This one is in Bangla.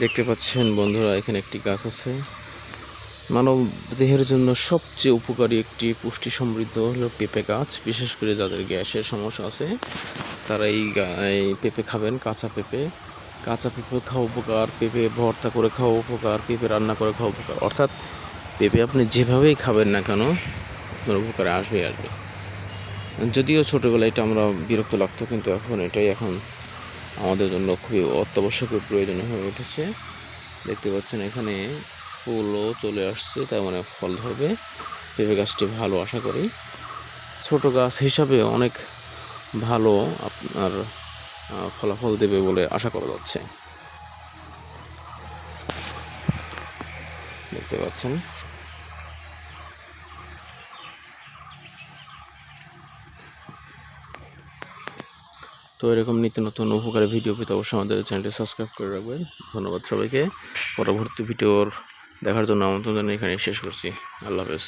দেখতে পাচ্ছেন বন্ধুরা, এখানে একটি গাছ আছে। মানব দেহের জন্য সবচেয়ে উপকারী একটি পুষ্টি সমৃদ্ধ হলো পেঁপে গাছ। বিশেষ করে যাদের গ্যাসের সমস্যা আছে তারা এই পেঁপে খাবেন। কাঁচা পেঁপে খাওয়া উপকার, পেঁপে ভর্তা করে খাওয়া উপকার, পেঁপে রান্না করে খাওয়া উপকার। অর্থাৎ পেঁপে আপনি যেভাবেই খাবেন না কেন আপনার উপকারে আসবে। যদিও ছোটোবেলায় এটা আমরা বিরক্ত লাগতো, কিন্তু এটাই আমাদের জন্য খুবই অত্যাবশ্যকীয় প্রয়োজনীয় হয়ে উঠেছে। দেখতে পাচ্ছেন এখানে ফুলও চলে আসছে, তার মানে ফল ধরবে। পেঁপে গাছটি ভালো, আশা করি ছোট গাছ হিসাবে অনেক ভালো আপনার ফলাফল দেবে বলে আশা করা যাচ্ছে। দেখতে পাচ্ছেন। তো এরকম নিত্য নতুন উপকারী ভিডিও পেতে অবশ্যই আমাদের চ্যানেলটি সাবস্ক্রাইব করে রাখবেন। ধন্যবাদ সবাইকে। পরবর্তী ভিডিওর দেখার জন্য আমন্ত্রণ জানিয়ে এখানে শেষ করছি। আল্লাহ হাফেজ।